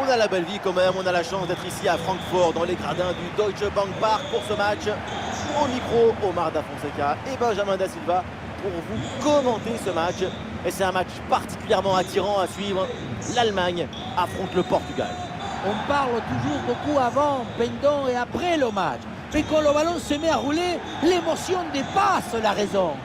On a la belle vie quand même, on a la chance d'être ici à Francfort dans les gradins du Deutsche Bank Park pour ce match. Au micro, Omar Da Fonseca et Benjamin Da Silva pour vous commenter ce match. Et c'est un match particulièrement attirant à suivre. L'Allemagne affronte le Portugal. On parle toujours beaucoup avant, pendant et après le match. Mais quand le ballon se met à rouler, l'émotion dépasse la raison.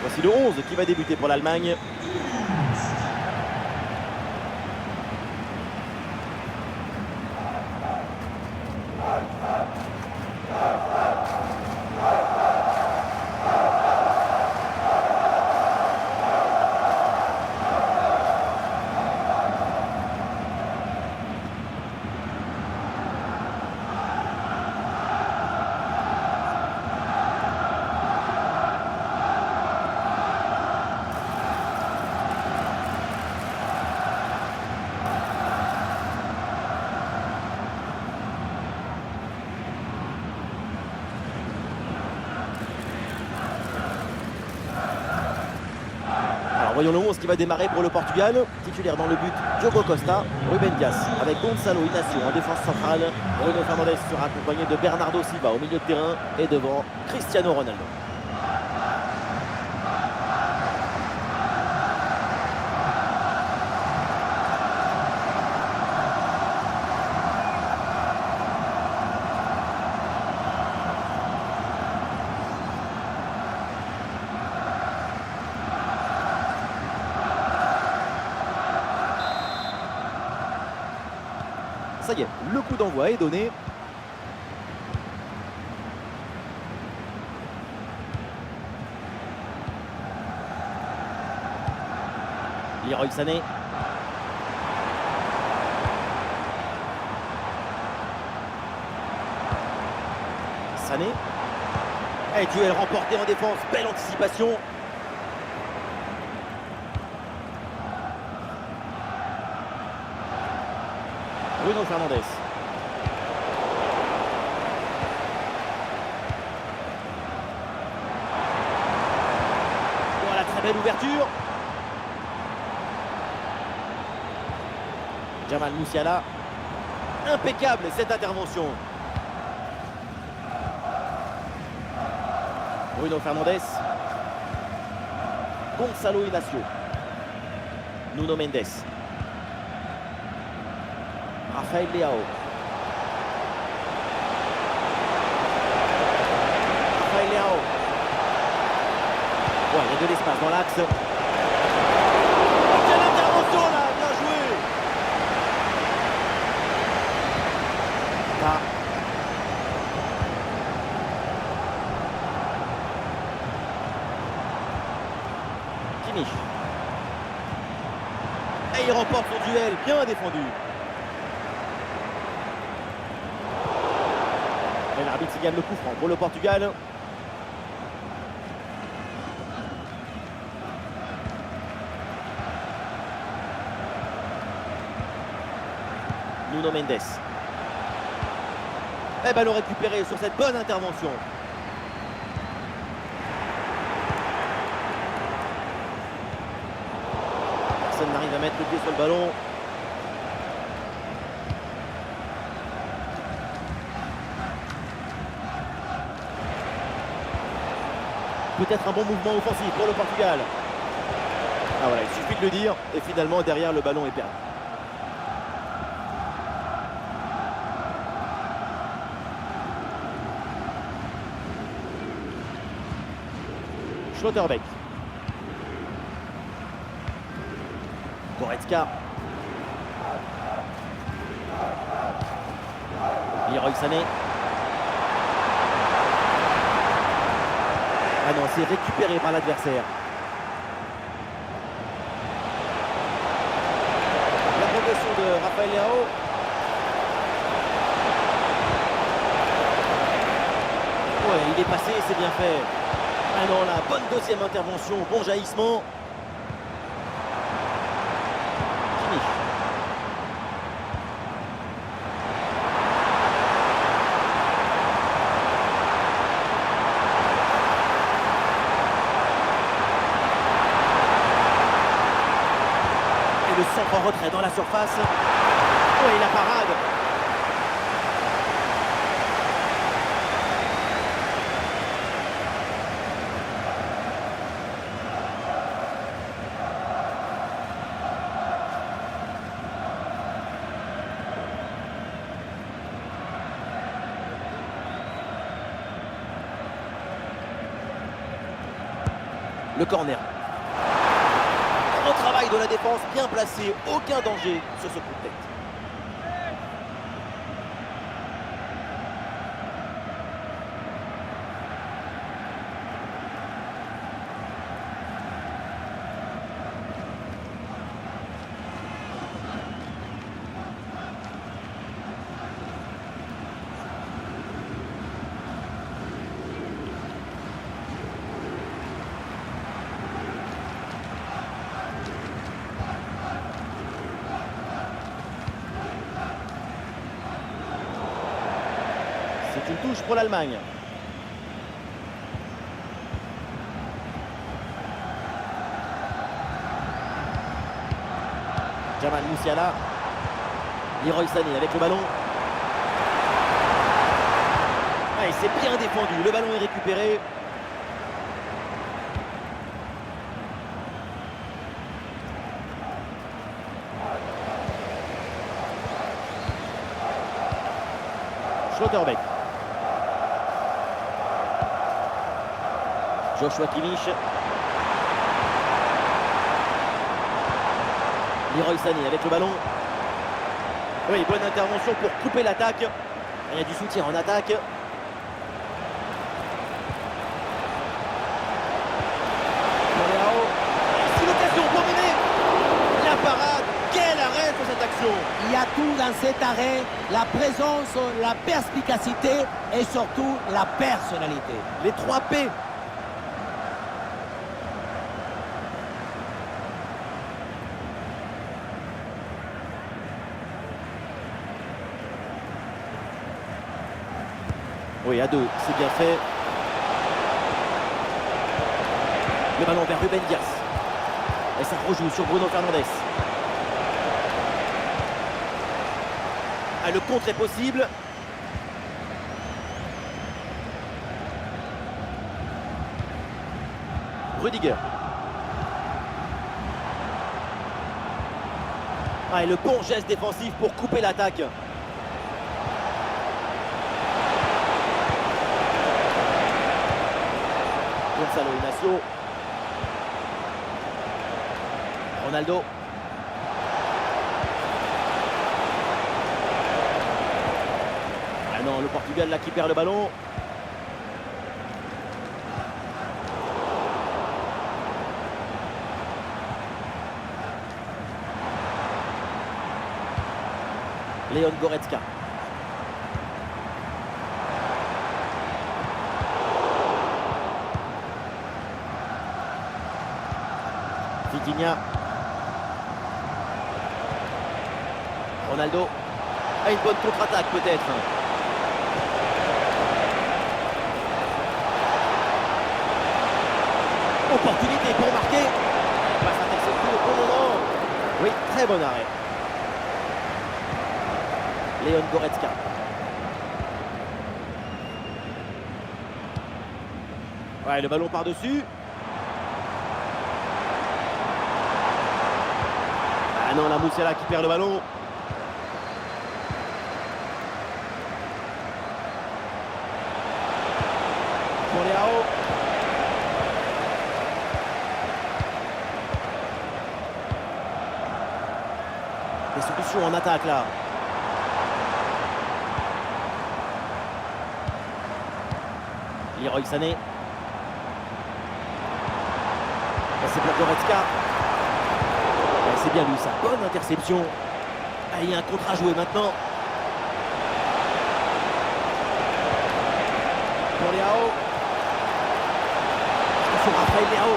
Voici le 11 qui va débuter pour l'Allemagne. Voyons le 11 qui va démarrer pour le Portugal. Titulaire dans le but, Diogo Costa, Ruben Dias avec Gonçalo Inácio en défense centrale. Bruno Fernandes sera accompagné de Bernardo Silva au milieu de terrain et devant Cristiano Ronaldo. Ça y est, le coup d'envoi est donné. Leroy Sané. Sané. Et duel remporté en défense, belle anticipation. Bruno Fernandes. Voilà, très belle ouverture. Jamal Musiala. Impeccable cette intervention. Bruno Fernandes. Gonçalo Inácio. Nuno Mendes. Rafael Leao. Rafael Leao. Ouais, il y a de l'espace dans l'axe. Quelle intervention là, bien joué. Là. Kimmich. Et il remporte son duel, bien défendu. Et l'arbitre signale le coup franc pour le Portugal. Nuno Mendes. Et ballon récupéré sur cette bonne intervention. Personne n'arrive à mettre le pied sur le ballon. Peut-être un bon mouvement offensif pour le Portugal. Ah voilà, il suffit de le dire. Et finalement, derrière, le ballon est perdu. Schlotterbeck. Goretzka. Leroy Sané. Ah non, c'est récupéré par l'adversaire. La progression de Rafael Leao. Ouais, il est passé, c'est bien fait. Ah non, la bonne deuxième intervention, bon jaillissement. Fini. Et le centre en retrait dans la surface. Ouais, la parade. Le corner. Grand travail de la défense, bien placé, aucun danger sur ce coup de tête. C'est une touche pour l'Allemagne. Jamal Musiala. Leroy Sané avec le ballon. Ah, et c'est bien défendu. Le ballon est récupéré. Schlotterbeck. Joshua Kimmich. Leroy Sané avec le ballon. Oui, bonne intervention pour couper l'attaque. Il y a du soutien en attaque. C'est l'occasion pour mener. La parade. Quel arrêt pour cette action. Il y a tout dans cet arrêt, la présence, la perspicacité et surtout la personnalité. Les 3 P. Oui, à 2, c'est bien fait. Le ballon vers Ruben Dias. Et ça rejoue sur Bruno Fernandes. Ah, le contre est possible. Rudiger. Ah, et le bon geste défensif pour couper l'attaque. Gonzalo Inacio. Ronaldo. Ah non, le Portugal là qui perd le ballon. Leon Goretzka. Vitinha. Ronaldo. Ah, une bonne contre-attaque peut-être. Opportunité pour marquer. Passe interceptée au bon moment. Oui, très bon arrêt. Leon Goretzka. Ouais, le ballon par-dessus. Ah non, la Musiala qui perd le ballon. Pour Leao. Des solutions en attaque là. Leroy Sané. Et c'est pour Goretzka. Et c'est bien lui, sa bonne interception. Ah, il y a un contre à jouer maintenant. Pour Leao. Attention, Raphaël Leao.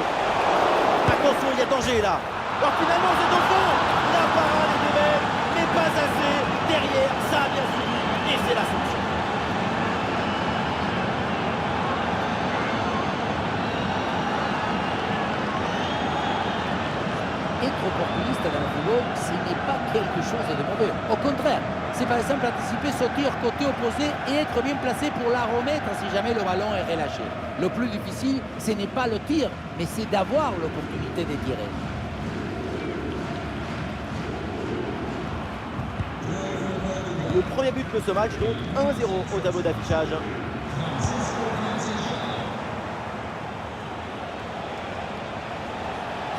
Attention, il y a danger là. Alors finalement, c'est au fond. La parade est belle, mais pas assez. Derrière, ça a bien suivi. Et c'est la solution. Être opportuniste dans le football, ce n'est pas quelque chose de mauvais. Au contraire, c'est par exemple anticiper ce tir côté opposé et être bien placé pour la remettre si jamais le ballon est relâché. Le plus difficile, ce n'est pas le tir, mais c'est d'avoir l'opportunité de tirer. Le premier but de ce match, donc 1-0 au tableau d'affichage.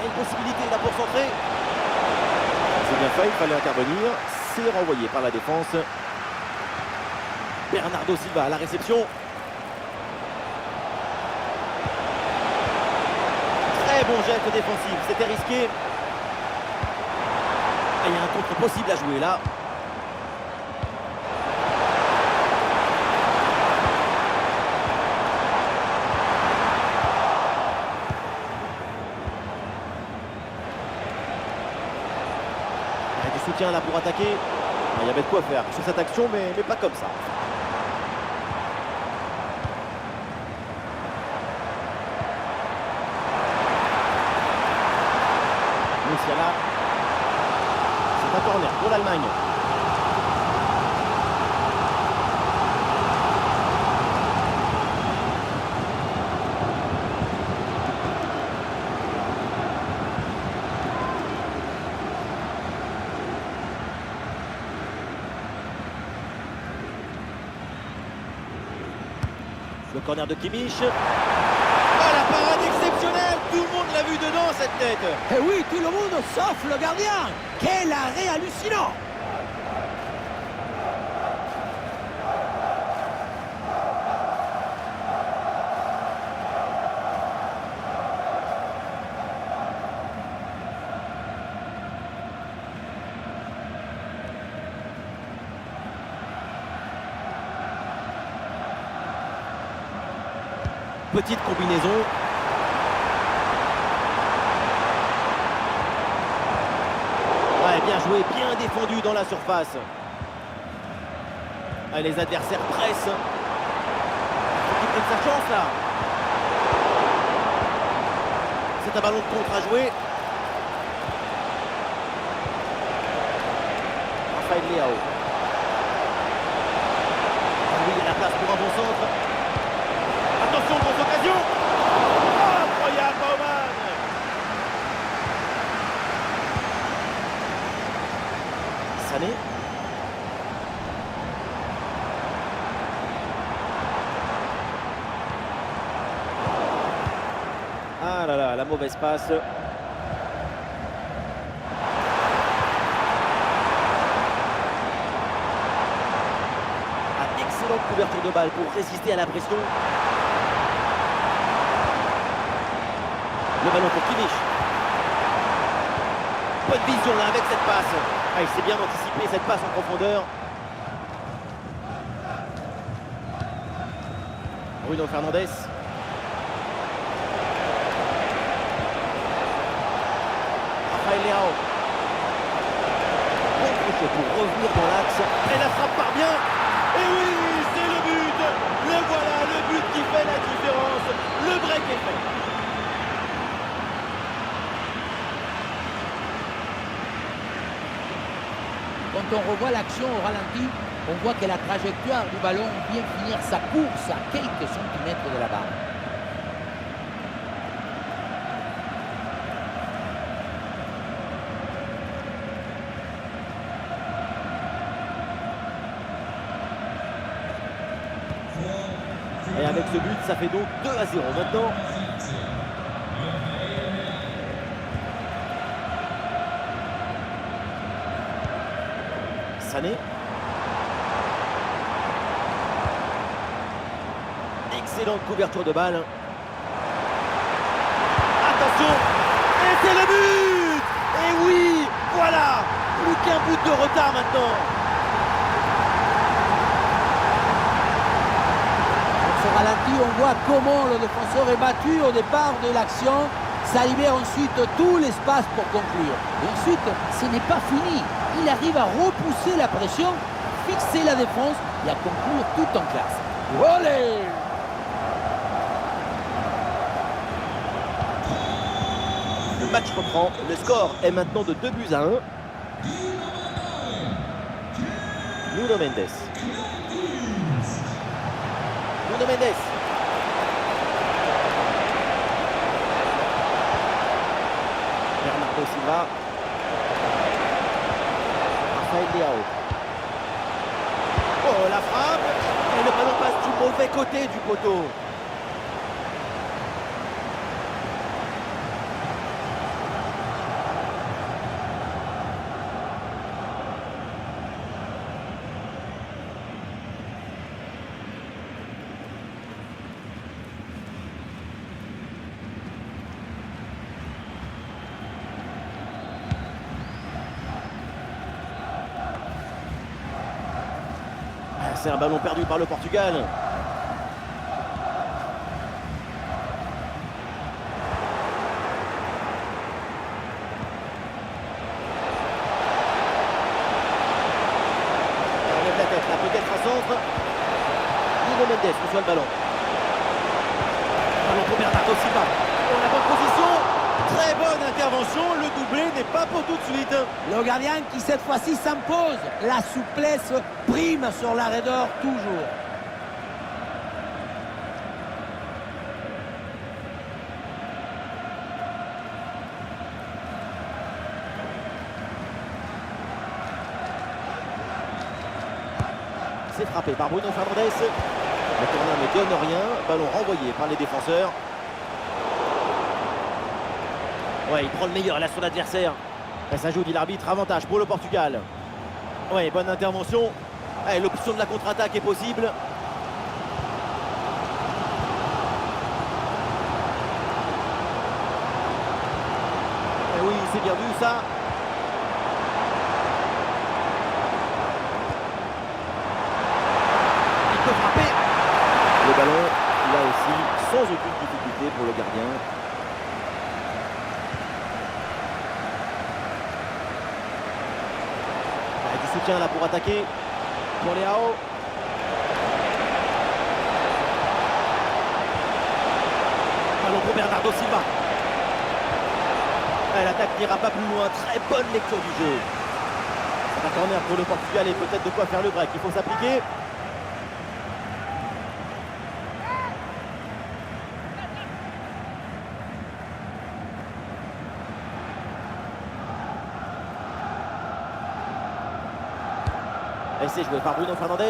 Une possibilité là pour centrer. C'est bien fait, il fallait intervenir. C'est renvoyé par la défense. Bernardo Silva à la réception. Très bon geste défensif, c'était risqué. Ah, il y a un contre possible à jouer là. Soutien là pour attaquer. Il y avait de quoi faire sur cette action, mais pas comme ça. Musiala. C'est un corner pour l'Allemagne. Le corner de Kimmich. Oh, la parade exceptionnelle! Tout le monde l'a vu dedans, cette tête! Et oui, tout le monde sauf le gardien. Quel arrêt hallucinant! Petite combinaison. Ouais, bien joué, bien défendu dans la surface. Ah, les adversaires pressent. Il faut qu'il prenne sa chance là. C'est un ballon de contre à jouer. Raphaël Leao. Ah oui, il y a la place pour un bon centre. Attention, grosse occasion. Oh, incroyable, Baumann. Sané. Ah là là, la mauvaise passe. Excellente couverture de balle pour résister à la pression. Le ballon pour Kimmich. Bonne vision là avec cette passe. Ah, il s'est bien anticipé cette passe en profondeur. Bruno Fernandes. Raphaël Leao. Bon crochet pour revenir dans l'axe. Et la frappe part bien. Et oui, c'est le but. Le voilà, le but qui fait la différence. Le break est fait. Quand on revoit l'action au ralenti, on voit que la trajectoire du ballon vient finir sa course à quelques centimètres de la barre. Et avec ce but, ça fait donc 2-0 maintenant. Sané. Excellent Excellente couverture de balle. Attention, et c'est le but. Et oui, voilà, plus qu'un but de retard maintenant. Dans ce ralenti, on voit comment le défenseur est battu au départ de l'action. Ça libère ensuite tout l'espace pour conclure. Et ensuite, ce n'est pas fini. Il arrive à repousser la pression, fixer la défense et à conclure tout en classe. Olé! Le match reprend. Le score est maintenant de 2-1. Nuno Mendes. Nuno Mendes. Bernardo Silva. Rafael Leao. Oh, la frappe. Et le ballon passe du mauvais côté du poteau. C'est un ballon perdu par le Portugal. On lève la tête là, peut-être un centre. Nuno Mendes reçoit le ballon. Ballon pour Bernardo Silva. Oh, la bonne position. Très bonne intervention. Le doublé n'est pas pour tout de suite. Le gardien qui cette fois-ci s'impose. La souplesse prime sur la raideur toujours. C'est frappé par Bruno Fernandes. Le corner ne donne rien. Ballon renvoyé par les défenseurs. Ouais, il prend le meilleur là sur l'adversaire. Ça joue, dit l'arbitre, avantage pour le Portugal. Ouais, bonne intervention. Ouais, l'option de la contre-attaque est possible. Et oui, c'est bien vu ça. Il peut frapper. Le ballon, là aussi, sans aucune difficulté pour le gardien. Soutien là pour attaquer pour Leao. Ballon pour Bernardo Silva. L'attaque n'ira pas plus loin. Très bonne lecture du jeu. C'est un corner pour le Portugal et peut-être de quoi faire le break. Il faut s'appliquer. Et c'est joué par Bruno Fernandes. Et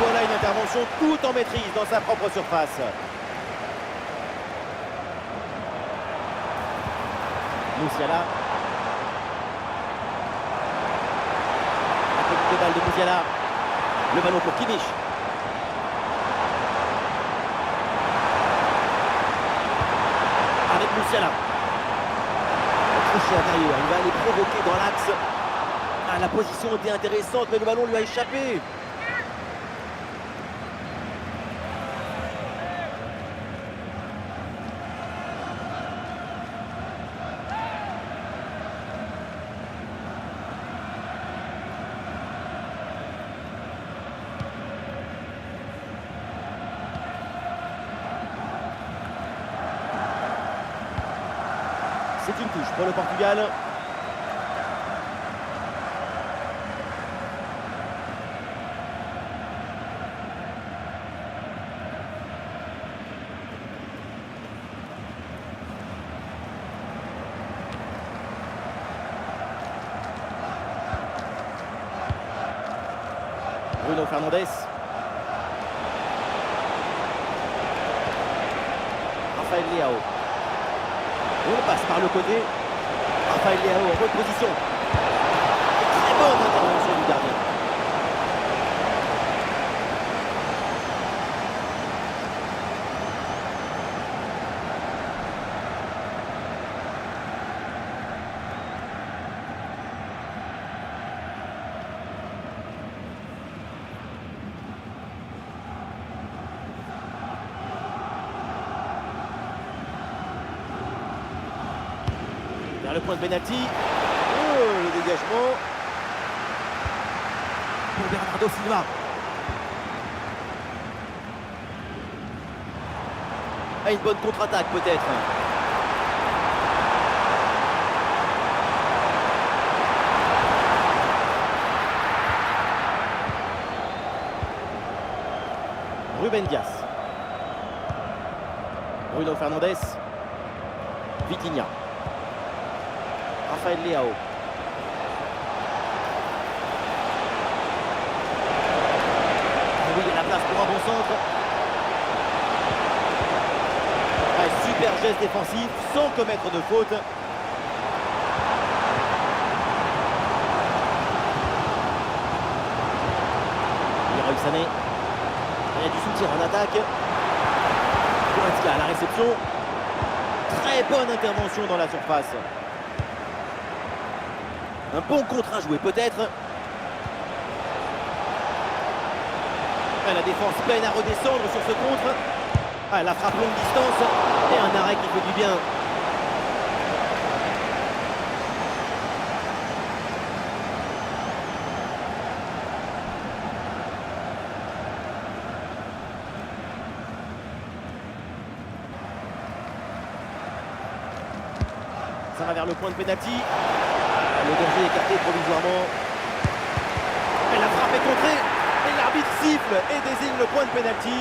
voilà une intervention tout en maîtrise dans sa propre surface. Musiala. La petite balle de Musiala. Le ballon pour Kimmich. Avec Musiala. Crochet intérieur. Il va aller provoquer dans l'axe. Ah, la position était intéressante, mais le ballon lui a échappé. C'est une touche pour le Portugal. Bruno Fernandes. Rafael Leao. On passe par le côté. Rafael Leao en bonne position. Très bonne intervention du gardien. le point de pénalty. Oh, le dégagement pour Bernardo Silva. Ah, une bonne contre-attaque peut-être. Ruben Dias. Bruno Fernandes. Vitinha. Rafael Leao. Oui, il y a la place pour un bon centre. Un super geste défensif sans commettre de faute. Leroy Sané. Il y a du soutien en attaque. Goretzka à la réception. Très bonne intervention dans la surface. Un bon contre à jouer peut-être. La défense peine à redescendre sur ce contre. La frappe longue distance et un arrêt qui fait du bien. Ça va vers le point de pénalty. Le danger est écarté provisoirement. Et la frappe est contrée. Et l'arbitre siffle et désigne le point de pénalty.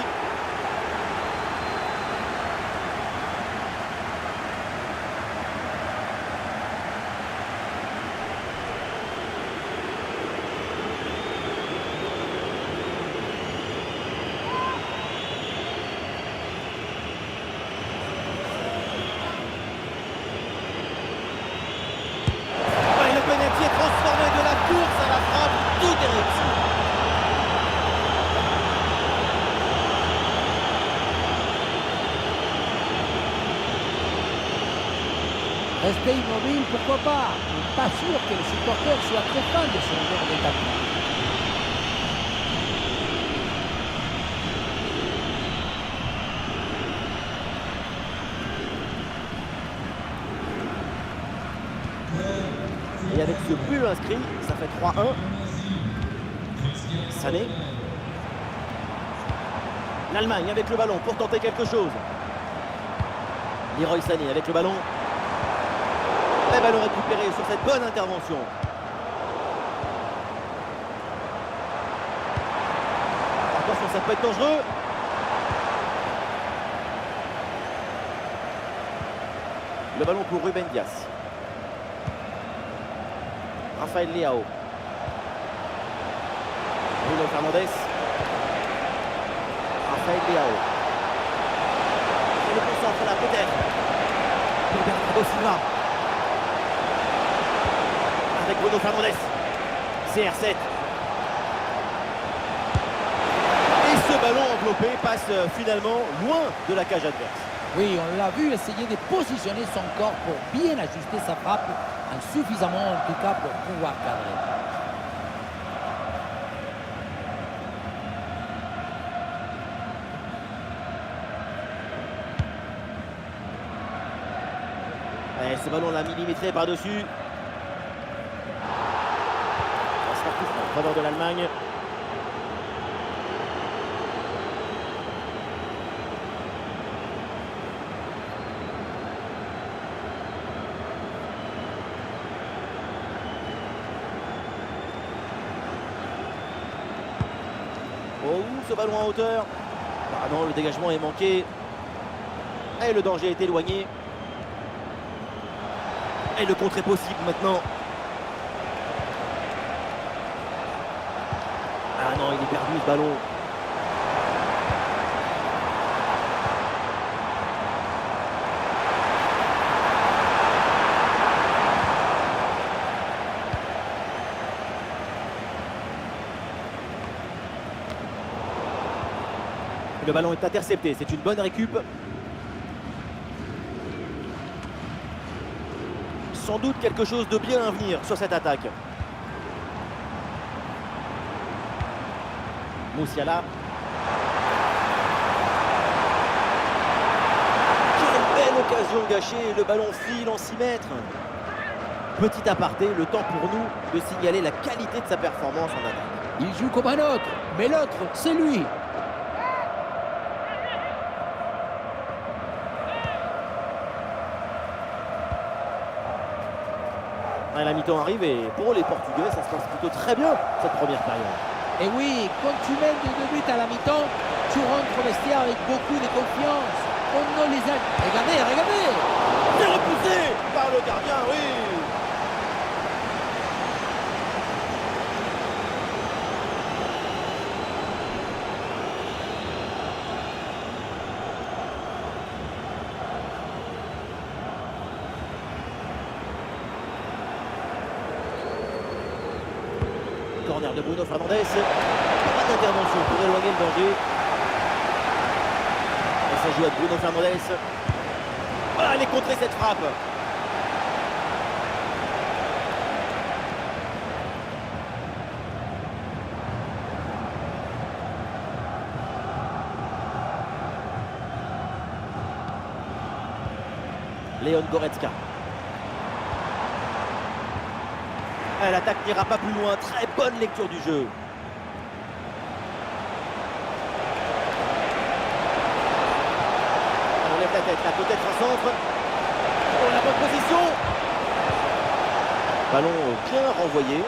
Rester immobile, pourquoi pas? Mais pas sûr que les supporters soient très fans de ce genre d'établi. Et avec ce but inscrit, ça fait 3-1. Sané. L'Allemagne avec le ballon pour tenter quelque chose. Leroy Sané avec le ballon. Le ballon récupéré sur cette bonne intervention. Attention, ça peut être dangereux. Le ballon pour Ruben Dias. Rafael Leao. Bruno Fernandes. Rafael Leao. Et le concentre là peut-être. Pour Bernardo Silva. Avec Bruno Fernandes. CR7. Et ce ballon enveloppé passe finalement loin de la cage adverse. Oui, on l'a vu essayer de positionner son corps pour bien ajuster sa frappe, insuffisamment en tout cas pour pouvoir cadrer. Et ce ballon l'a millimétré par-dessus. Un sportif en faveur de l'Allemagne. Oh, ce ballon en hauteur. Ah non, le dégagement est manqué. Et le danger est éloigné. Et le contre est possible maintenant. Ah non, il est perdu ce ballon. Le ballon est intercepté, c'est une bonne récup. Sans doute quelque chose de bien à venir sur cette attaque. Musiala. Quelle belle occasion gâchée, le ballon file en 6 mètres. Petit aparté, le temps pour nous de signaler la qualité de sa performance en attaque. Il joue comme un autre, mais l'autre, c'est lui. Ouais, la mi-temps arrive et pour les Portugais, ça se passe plutôt très bien cette première période. Et oui, quand tu mènes de 2 buts à la mi-temps, tu rentres au vestiaire avec beaucoup de confiance. On ne les a... Regardez, regardez. C'est repoussé par le gardien, oui. Corner de Bruno Fernandes. Pas d'intervention pour éloigner le danger. Et ça joue à Bruno Fernandes. Voilà, elle est contrée cette frappe. Léon Goretzka. L'attaque n'ira pas plus loin. Très bonne lecture du jeu. On lève la tête. Là, peut-être un centre. Oh, la bonne position. Ballon bien renvoyé.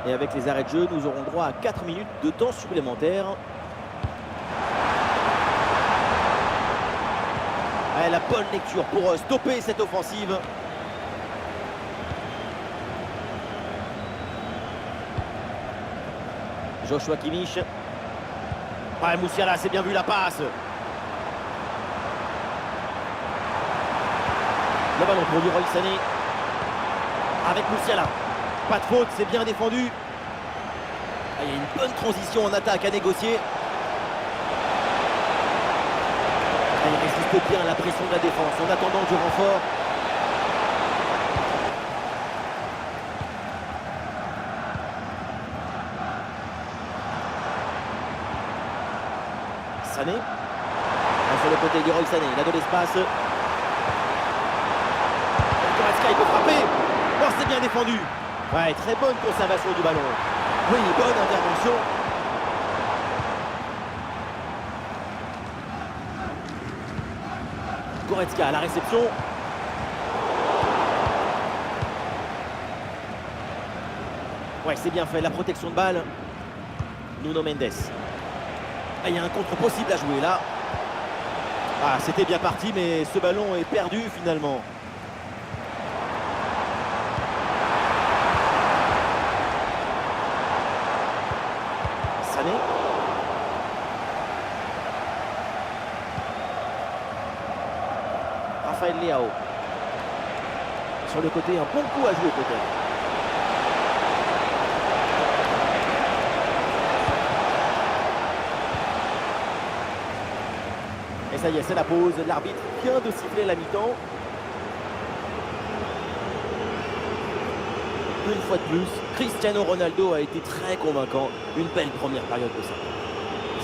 Et avec les arrêts de jeu, nous aurons droit à 4 minutes de temps supplémentaire. La bonne lecture pour stopper cette offensive. Joshua Kimmich. Moussiala, c'est bien vu la passe. Le ballon pour Leroy Sané. Avec Moussiala. Pas de faute, c'est bien défendu. Il y a une bonne transition en attaque à négocier. Il résiste bien à la pression de la défense en attendant du renfort. Sané. Sur le côté Leroy Sané, il a de l'espace. Goretzka, il peut frapper. Oh, c'est bien défendu. Ouais, très bonne conservation du ballon. Oui, bonne intervention. Goretzka à la réception. Ouais, c'est bien fait, la protection de balle. Nuno Mendes. Il y a un contre possible à jouer là. C'était bien parti, mais ce ballon est perdu finalement. Sané. Rafael Leao. Sur le côté, un bon coup à jouer peut-être. Et ça y est, c'est la pause. L'arbitre vient de siffler la mi-temps. Une fois de plus, Cristiano Ronaldo a été très convaincant. Une belle première période de ça.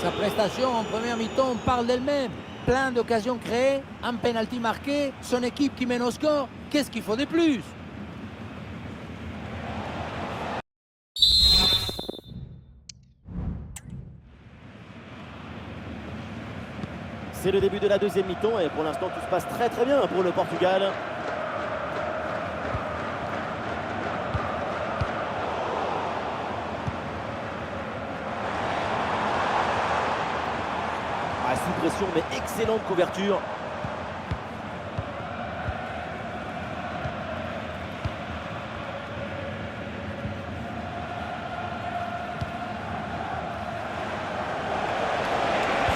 Sa prestation en première mi-temps parle d'elle-même. Plein d'occasions créées, un penalty marqué, son équipe qui mène au score. Qu'est-ce qu'il faut de plus? C'est le début de la deuxième mi-temps et pour l'instant tout se passe très très bien pour le Portugal. Sous pression mais excellente couverture.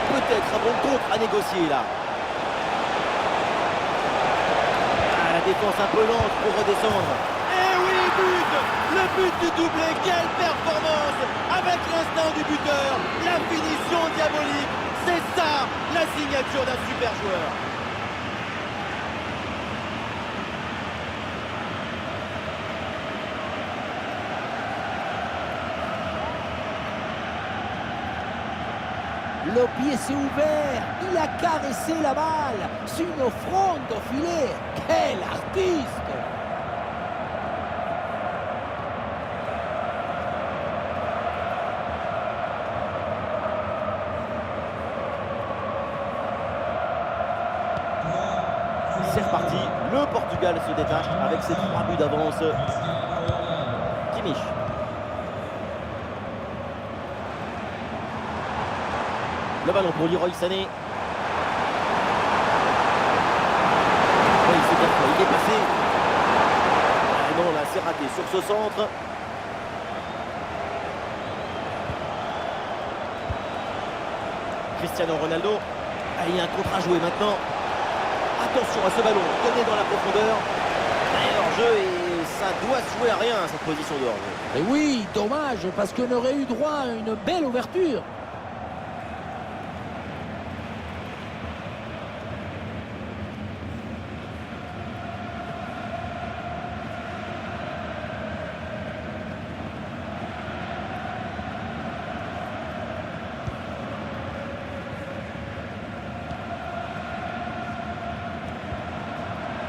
Peut-être un bon contre à négocier là. La défense un peu lente pour redescendre. Et oui, but! Le but du doublé, quelle performance! Avec l'instinct du buteur, la finition diabolique. C'est ça, la signature d'un super joueur. Le pied s'est ouvert, il a caressé la balle. C'est une offrande au filet. Quel artiste! C'est reparti, le Portugal se détache avec ses 3 buts d'avance. Kimmich. Le ballon pour Leroy Sané. Oui, c'est bien fait, il est passé. Ah non, là, c'est raté sur ce centre. Cristiano Ronaldo. Ah, il y a un contre à jouer maintenant. Attention à ce ballon, donné dans la profondeur. Et hors-jeu, et ça doit se jouer à rien, cette position de hors-jeu. Et oui, dommage, parce qu'on aurait eu droit à une belle ouverture.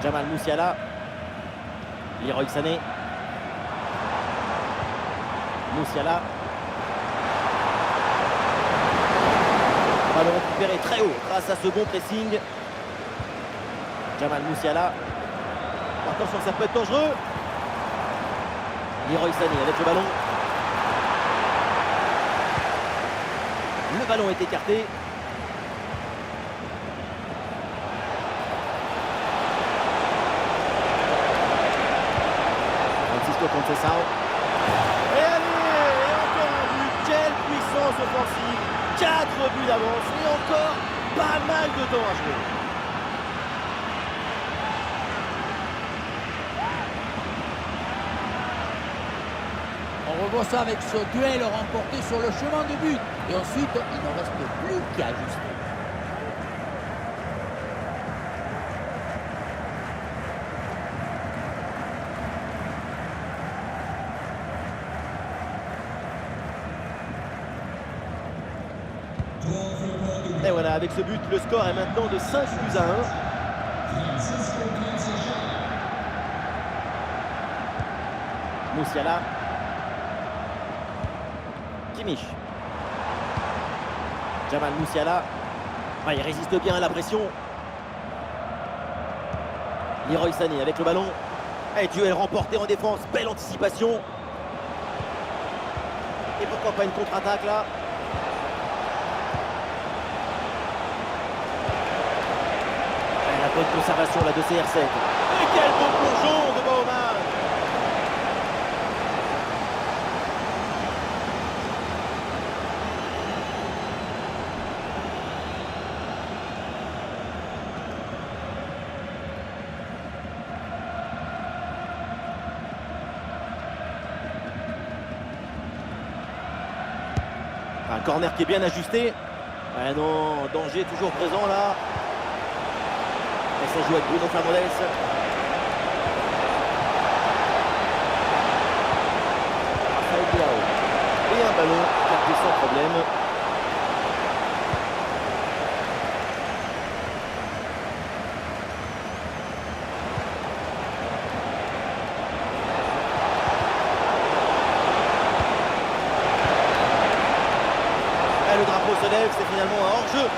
Jamal Musiala. Leroy Sané. Musiala. Ballon récupéré très haut grâce à ce bon pressing. Jamal Musiala. Attention, ça peut être dangereux. Leroy Sané avec le ballon. Le ballon est écarté. Conceição. Et allez, et encore un but. Quelle puissance offensive. 4 buts d'avance et encore pas mal de temps à jouer. On revoit ça avec ce duel remporté sur le chemin de but. Et ensuite, il ne reste plus qu'à ajuster. Et voilà, avec ce but, le score est maintenant de 5 buts à 1. Musiala. Kimmich. Jamal Musiala. Ah, il résiste bien à la pression. Leroy Sané avec le ballon. Et duel remporté en défense. Belle anticipation. Et pourquoi pas une contre-attaque là? Bonne conservation là de CR7. Et quel beau plongeon de Baumann. Un corner qui est bien ajusté. Ah non, danger toujours présent là. Et ça joue avec Bruno Fernandes. Rafael Leao. Et un ballon capté sans problème. Et le drapeau se lève, c'est finalement un hors-jeu.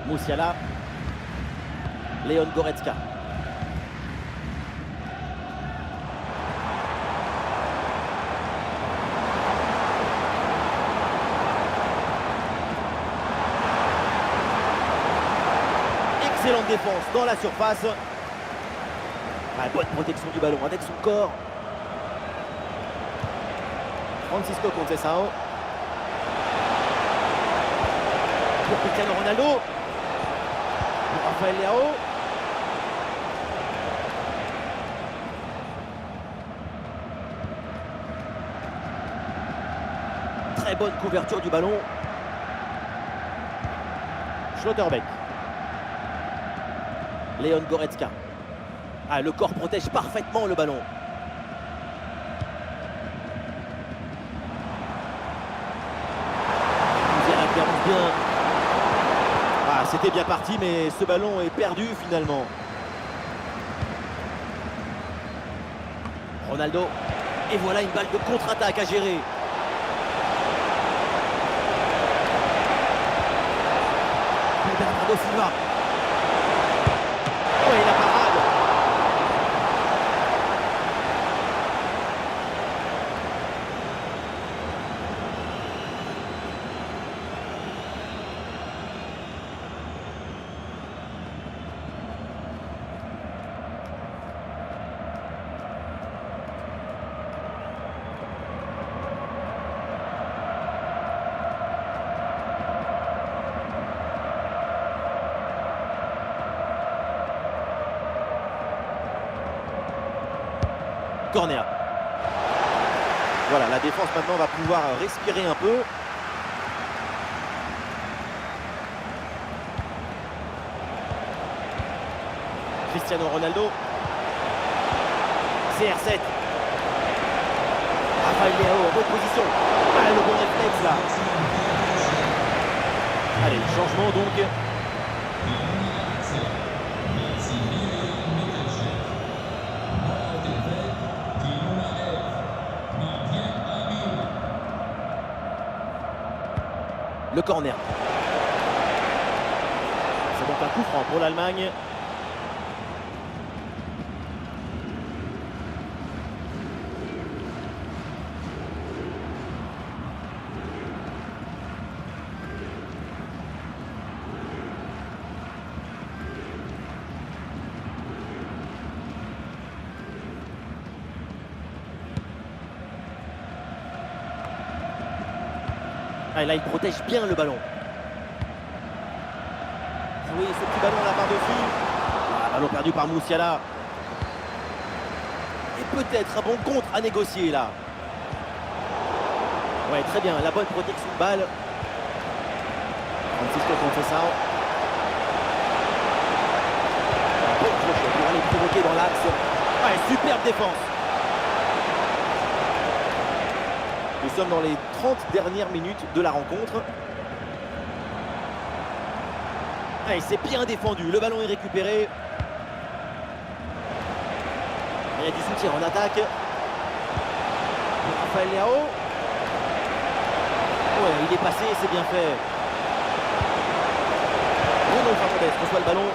Musiala. Leon Goretzka. Excellente défense dans la surface. Ah, bonne protection du ballon avec son corps. Francisco Conceição. Pour Cristiano Ronaldo. Raphaël Leao. Très bonne couverture du ballon. Schlotterbeck. Leon Goretzka. Ah, le corps protège parfaitement le ballon. Qui avance bien. Ah, c'était bien parti, mais ce ballon est perdu finalement. Ronaldo. Et voilà une balle de contre-attaque à gérer. Bernardo Silva. Oui, la parade. Corner. Voilà, la défense maintenant va pouvoir respirer un peu. Cristiano Ronaldo. CR7. Raphaël Leao en bonne position. Ah, le bon réflexe là. Allez, changement donc. Le corner. C'est donc un coup franc pour l'Allemagne. Ah, là, il protège bien le ballon. Oui, ce petit ballon là par-dessus. Ah, ballon perdu par Musiala. Et peut-être un bon contre à négocier là. Ouais, très bien, la bonne protection de balle. Francisco Conceição. Un bon crochet pour aller provoquer dans l'axe. Ouais, superbe défense. Nous sommes dans les 30 dernières minutes de la rencontre. Ah, il s'est bien défendu. Le ballon est récupéré. Il y a du soutien en attaque. Raphaël Leao. Ouais, il est passé, c'est bien fait. Bruno Fernandes reçoit le ballon.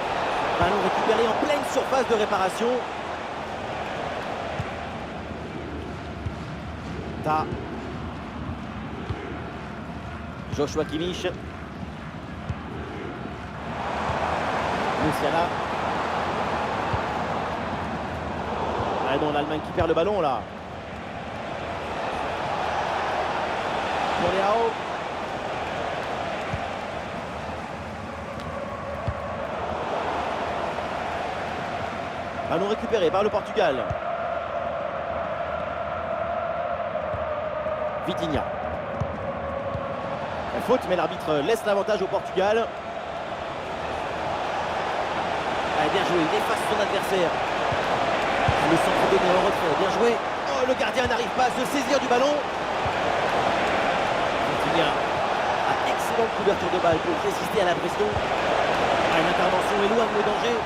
Ballon récupéré en pleine surface de réparation. Ta. Joshua Kimmich. Musiala. Ah non, l'Allemagne qui perd le ballon là. Pour Leao. Ballon récupéré par le Portugal. Vitinha. La faute, mais l'arbitre laisse l'avantage au Portugal. Allez, bien joué, il efface son adversaire. Le centre donné en retrait, bien joué. Oh, le gardien n'arrive pas à se saisir du ballon. Vitinha a excellente couverture de balle pour résister à la pression. Ah, une intervention éloigne le danger.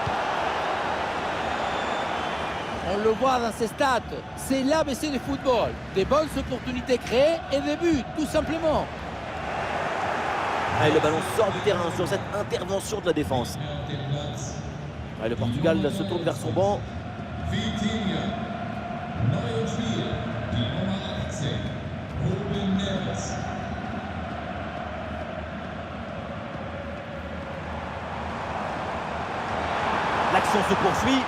On le voit dans ces stats, c'est l'ABC du football. Des bonnes opportunités créées et des buts, tout simplement. Ah, le ballon sort du terrain sur cette intervention de la défense. Ah, le Portugal se tourne vers son banc. L'action se poursuit.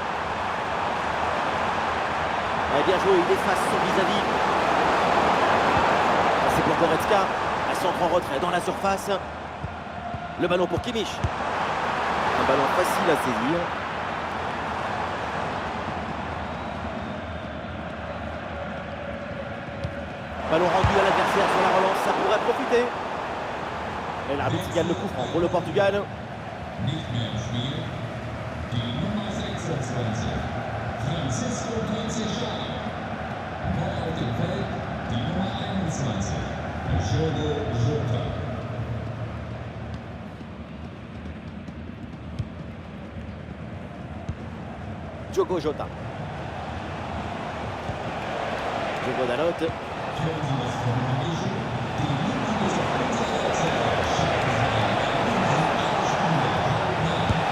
Bien joué, il efface son vis-à-vis. C'est pour Goretzka. Un centre en retrait dans la surface. Le ballon pour Kimmich. Un ballon facile à saisir. Ballon rendu à l'adversaire sur la relance, ça pourrait profiter. Et l'arbitre gagne le coup franc pour le Portugal. Diogo Jota. Diogo Dalot.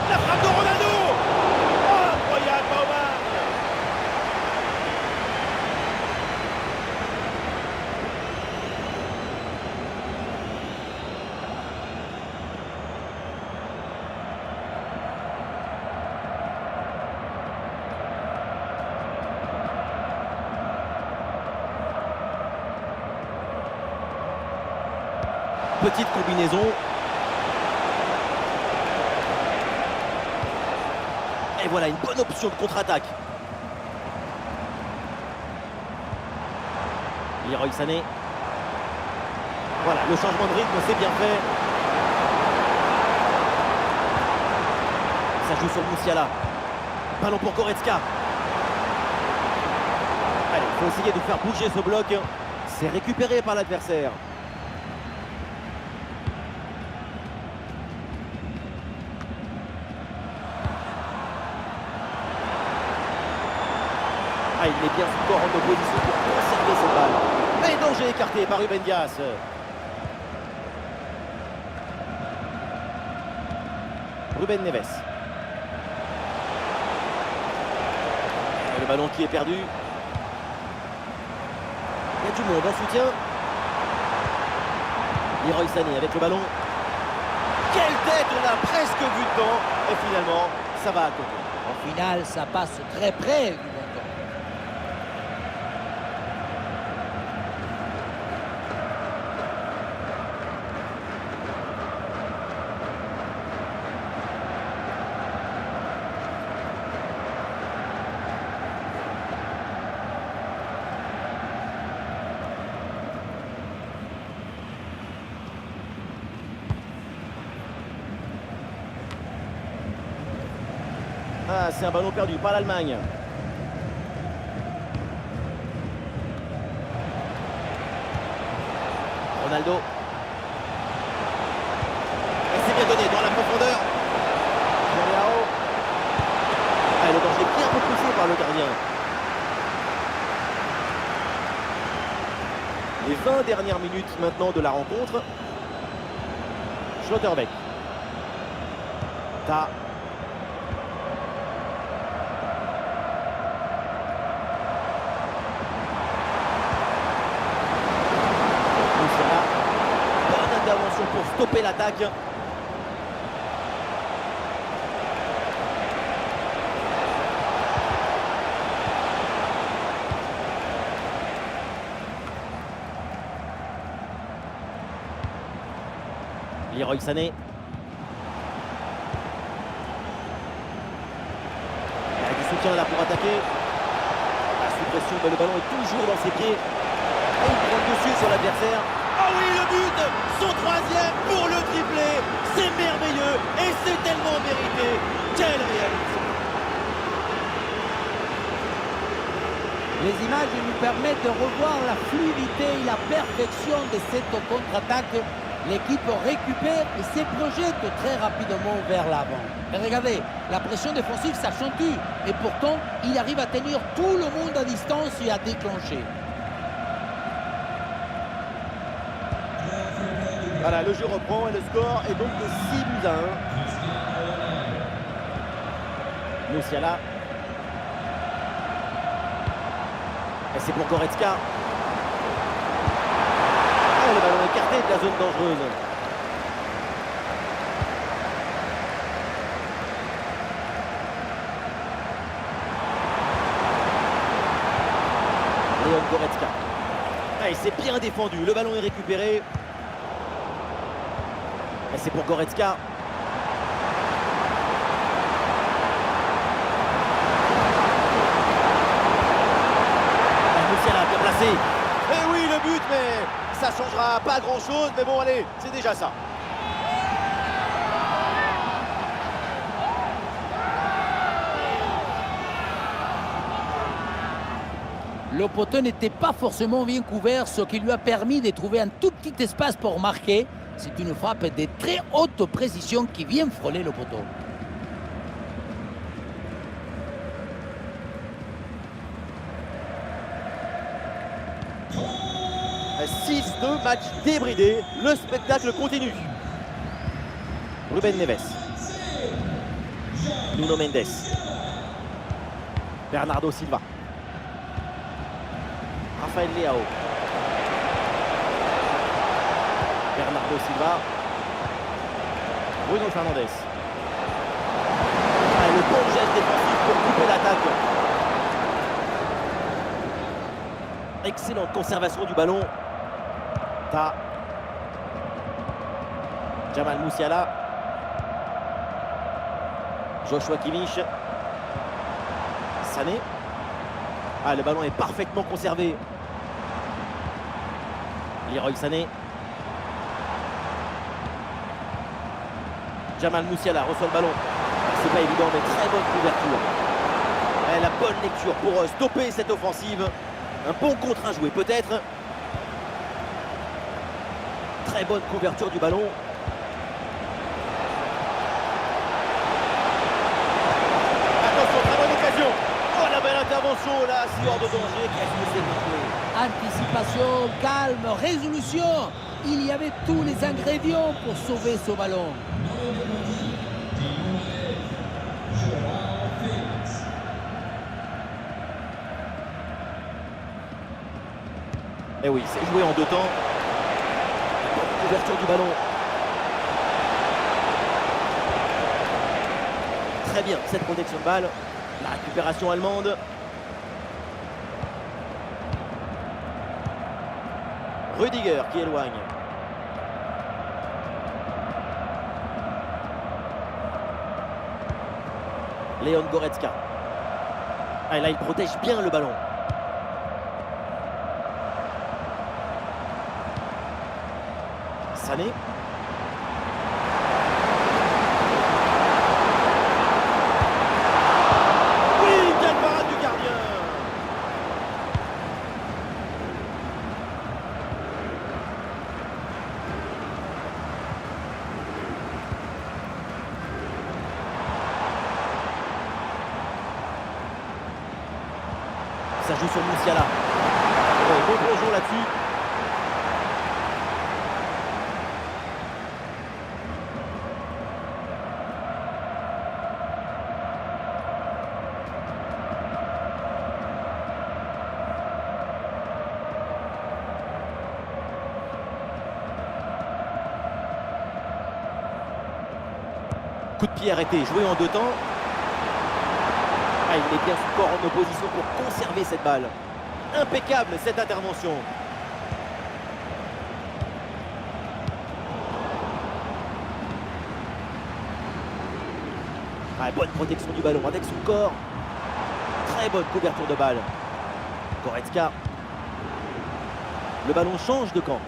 La frappe de Ronaldo. Oh, incroyable, Baumann. Petite combinaison. Et voilà une bonne option de contre-attaque. Leroy Sané. Voilà, le changement de rythme, c'est bien fait. Ça joue sur Musiala. Ballon pour Goretzka. Allez, il faut essayer de faire bouger ce bloc. C'est récupéré par l'adversaire. Ah, il est bien fort en opposition pour conserver cette balle. Mais danger écarté par Ruben Dias. Ruben Neves. Le ballon qui est perdu. Il y a du monde en soutien. Leroy Sané avec le ballon. Quelle tête, on a presque vu dedans. Et finalement, ça va à côté. Au final, ça passe très près du montant. Ah, c'est un ballon perdu par l'Allemagne. Ronaldo. Et c'est bien donné dans la profondeur. Ah, le danger bien repoussé par le gardien. Les 20 dernières minutes maintenant de la rencontre. Schlotterbeck. Ta. Pour stopper l'attaque. Leroy Sané. Il y a du soutien là pour attaquer. La sous-pression, mais le ballon est toujours dans ses pieds. Et il prend le dessus sur l'adversaire. Ah oui, le but, son troisième pour le triplé. C'est merveilleux et c'est tellement mérité. Quelle réalisation. Les images nous permettent de revoir la fluidité et la perfection de cette contre-attaque. L'équipe récupère et se projette très rapidement vers l'avant. Et regardez, la pression défensive s'accentue et pourtant il arrive à tenir tout le monde à distance et à déclencher. Voilà, le jeu reprend et le score est donc de 6-1. Musiala. Et c'est pour Goretzka. Oh, le ballon écarté de la zone dangereuse. Léon Goretzka. Ah, et c'est bien défendu, le ballon est récupéré. Et c'est pour Goretzka. lancer. Et oui, le but, mais ça changera pas grand-chose. Mais bon, allez, c'est déjà ça. Le poteau n'était pas forcément bien couvert, ce qui lui a permis de trouver un tout petit espace pour marquer. C'est une frappe de très haute précision qui vient frôler le poteau. 6-2, match débridé. Le spectacle continue. Ruben Neves. Nuno Mendes. Bernardo Silva. Rafael Leao. Bernardo Silva. Bruno Fernandes. Ah, le bon geste défensif pour couper l'attaque. Excellente conservation du ballon. Jamal Musiala. Joshua Kimmich. Sané. Ah, le ballon est parfaitement conservé. Leroy Sané. Jamal Musiala reçoit le ballon. C'est pas évident, mais très bonne couverture. Et la bonne lecture pour stopper cette offensive. Un bon contre à jouer peut-être. Très bonne couverture du ballon. Attention, très bonne occasion. Oh, la belle intervention là, si hors de danger. Qu'est-ce que c'est que Anticipation, calme, résolution. Il y avait tous les ingrédients pour sauver ce ballon. Eh oui, c'est joué en deux temps. Ouverture du ballon. Très bien cette protection de balle. La récupération allemande. Rudiger qui éloigne. Leon Goretzka. Ah, et là il protège bien le ballon. Sané. Oui, quelle parade du gardien. Ça joue sur Musiala. Ouais, bon plongeon là-dessus. Coup de pied arrêté, joué en deux temps. Ah, il met bien son corps en opposition pour conserver cette balle. Impeccable cette intervention. Ah, bonne protection du ballon avec son corps. Très bonne couverture de balle. Goretzka. Le ballon change de camp.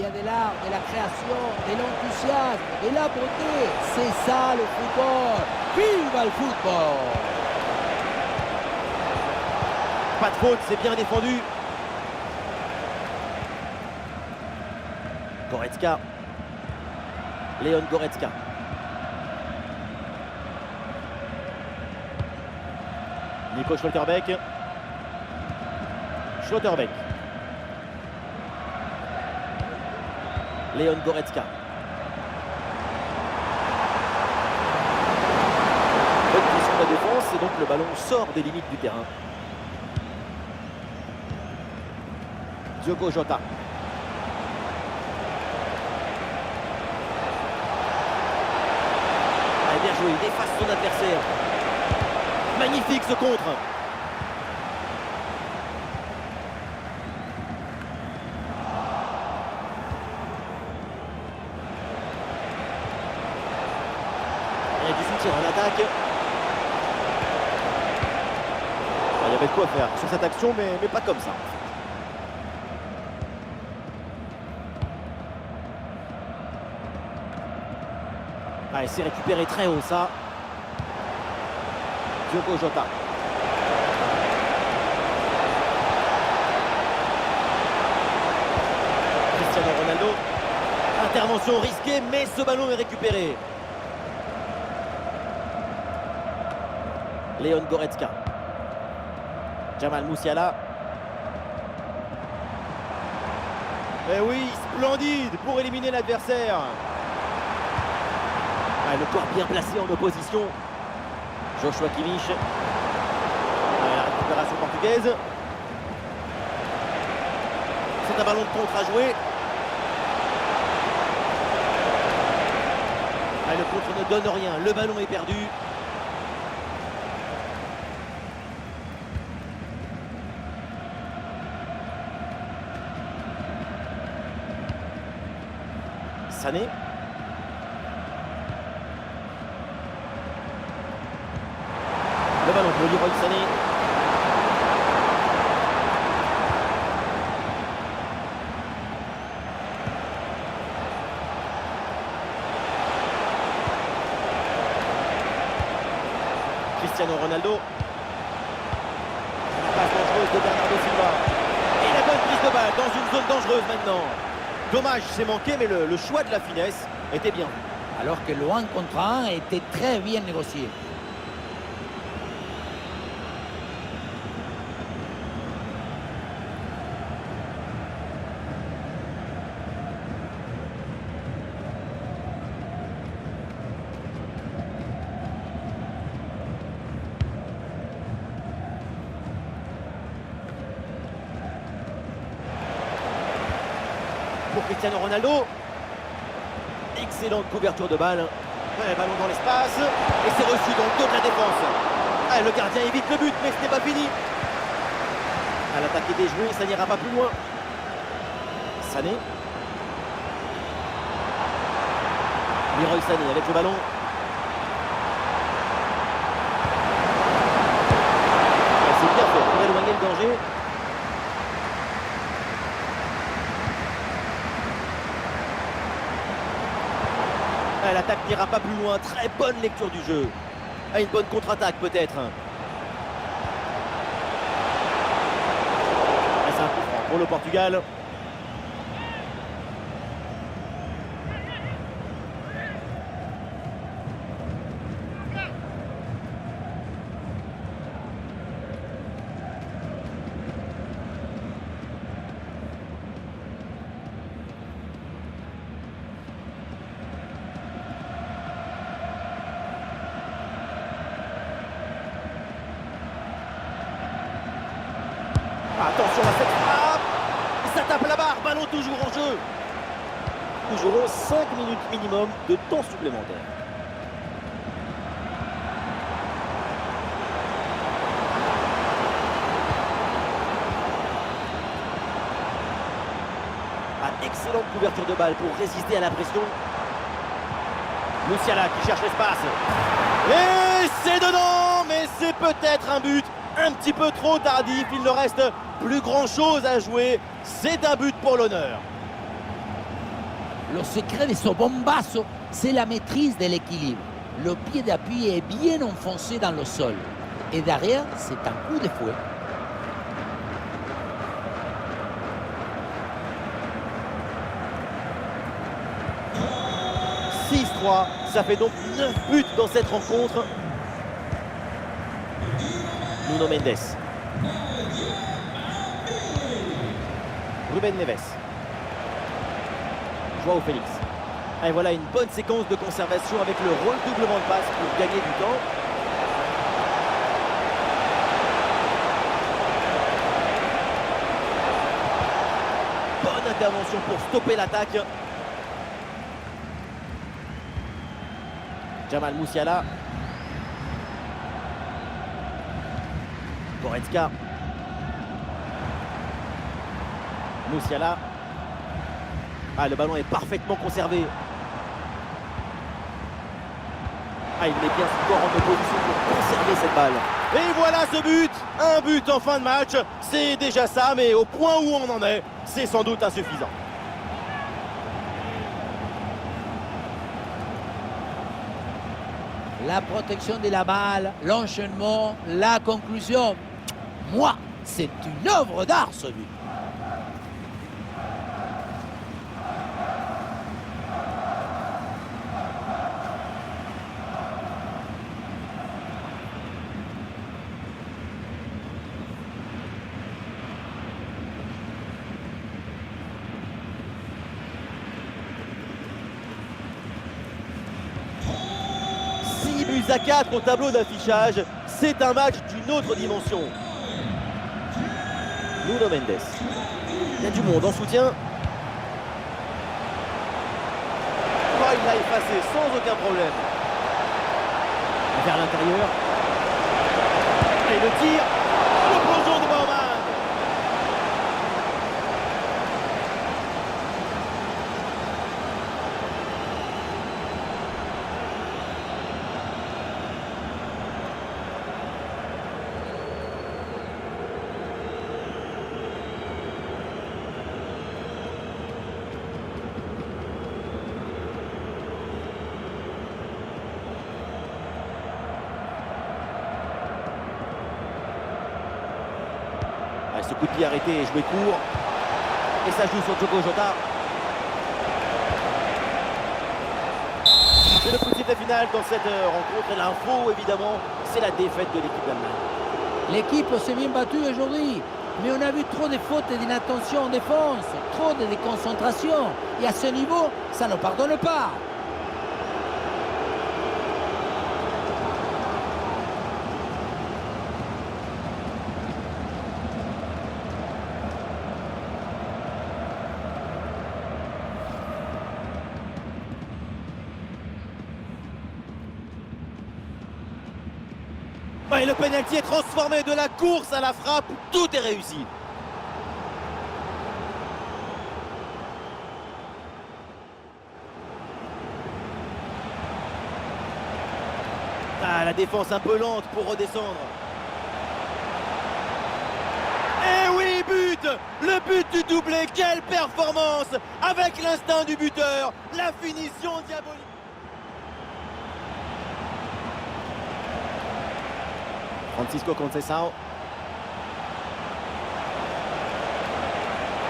Il y a de l'art, de la création, de l'enthousiasme, de la beauté. C'est ça le football. Vive le football! Pas de faute, c'est bien défendu. Goretzka. Leon Goretzka. Nico Schlotterbeck. Schlotterbeck. Leon Goretzka. Bonne position de la défense et donc le ballon sort des limites du terrain. Diogo Jota. Ah, bien joué, il efface son adversaire. Magnifique ce contre. Il y a du soutien en attaque. Il y avait de quoi faire sur cette action, mais pas comme ça. Allez, c'est récupéré très haut, ça. Diogo Jota. Cristiano Ronaldo. Intervention risquée, mais ce ballon est récupéré. Leon Goretzka. Jamal Musiala. Eh oui, splendide pour éliminer l'adversaire. Ah, le corps bien placé en opposition. Joshua Kimmich. Ah, la récupération portugaise. C'est un ballon de contre à jouer. Ah, le contre ne donne rien. Le ballon est perdu. Sané. Le ballon pour Leroy Sané. Cristiano Ronaldo. La passe dangereuse de Bernardo Silva. Et la bonne prise de balle dans une zone dangereuse maintenant. Dommage, c'est manqué, mais le choix de la finesse était bien. Alors que le 1 contre 1 était très bien négocié. Pour Cristiano Ronaldo. Excellente couverture de balle. Ouais, ballon dans l'espace. Et c'est reçu dans le dos de la défense. Ah, le gardien évite le but, mais ce n'est pas fini. À l'attaque est déjouée, ça n'ira pas plus loin. Sané. Leroy Sané avec le ballon. Ah, c'est bien fait pour éloigner le danger. L'attaque n'ira pas plus loin. Très bonne lecture du jeu. Une bonne contre-attaque peut-être. C'est un coup franc pour le Portugal. Attention à cette frappe. Ça tape la barre. Ballon toujours en jeu. Nous jouerons 5 minutes minimum de temps supplémentaire. Excellente couverture de balle pour résister à la pression. Musiala qui cherche l'espace. Et c'est dedans, mais c'est peut-être un but un petit peu trop tardif. Il ne reste plus grand-chose à jouer. C'est un but pour l'honneur. Le secret de ce bombasso, c'est la maîtrise de l'équilibre. Le pied d'appui est bien enfoncé dans le sol. Et derrière, c'est un coup de fouet. Ça fait donc 9 buts dans cette rencontre. Nuno Mendes. Ruben Neves. Joao Félix. Et voilà une bonne séquence de conservation avec le redoublement de passe pour gagner du temps. Bonne intervention pour stopper l'attaque. Jamal Musiala. Goretzka. Musiala. Ah, le ballon est parfaitement conservé. Ah, il met bien son corps en opposition pour conserver cette balle. Et voilà ce but, un but en fin de match. C'est déjà ça, mais au point où on en est, c'est sans doute insuffisant. La protection de la balle, l'enchaînement, la conclusion. Moi, c'est une œuvre d'art ce but. Buts à 4 au tableau d'affichage, c'est un match d'une autre dimension. Nuno Mendes. Il y a du monde en soutien. Oh, il l'a effacé sans aucun problème. Vers l'intérieur. Et le tir. Le plongeon de Baumann. Ce coup de pied arrêté et joué court. Et ça joue sur Diogo Jota. C'est le coup de sifflet final dans cette rencontre. Et l'info, évidemment, c'est la défaite de l'équipe d'Allemagne. L'équipe s'est bien battue aujourd'hui, mais on a vu trop de fautes et d'inattention en défense, trop de déconcentration. Et à ce niveau, ça ne pardonne pas. Et le pénalty est transformé de la course à la frappe. Tout est réussi. Ah, la défense un peu lente pour redescendre. Et oui, but! Le but du doublé, quelle performance! Avec l'instinct du buteur, la finition diabolique. Francisco Conceição.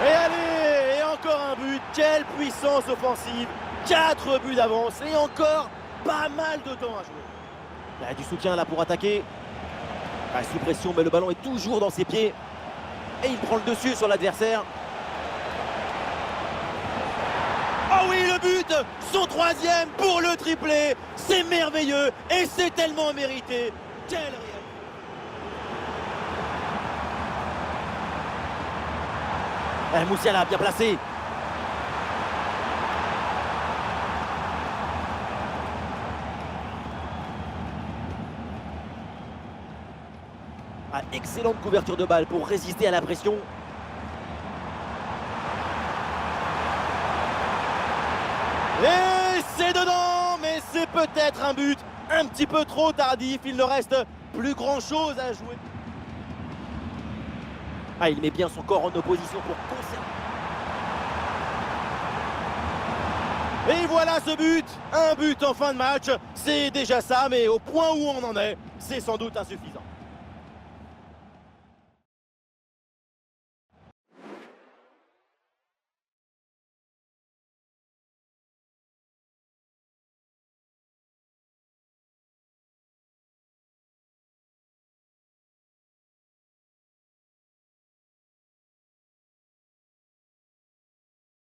Et allez, et encore un but. Quelle puissance offensive. 4 buts d'avance et encore pas mal de temps à jouer. Il y a du soutien là pour attaquer. Sous pression, mais le ballon est toujours dans ses pieds. Et il prend le dessus sur l'adversaire. Oh oui, le but! Son 3e pour le triplé. C'est merveilleux et c'est tellement mérité. Quelle réalité! Musiala bien placé. Excellente couverture de balle pour résister à la pression. Et c'est dedans, mais c'est peut-être un but un petit peu trop tardif. Il ne reste plus grand chose à jouer. Il met bien son corps en opposition pour conserver. Et voilà ce but, un but en fin de match. C'est déjà ça, mais au point où on en est, c'est sans doute insuffisant.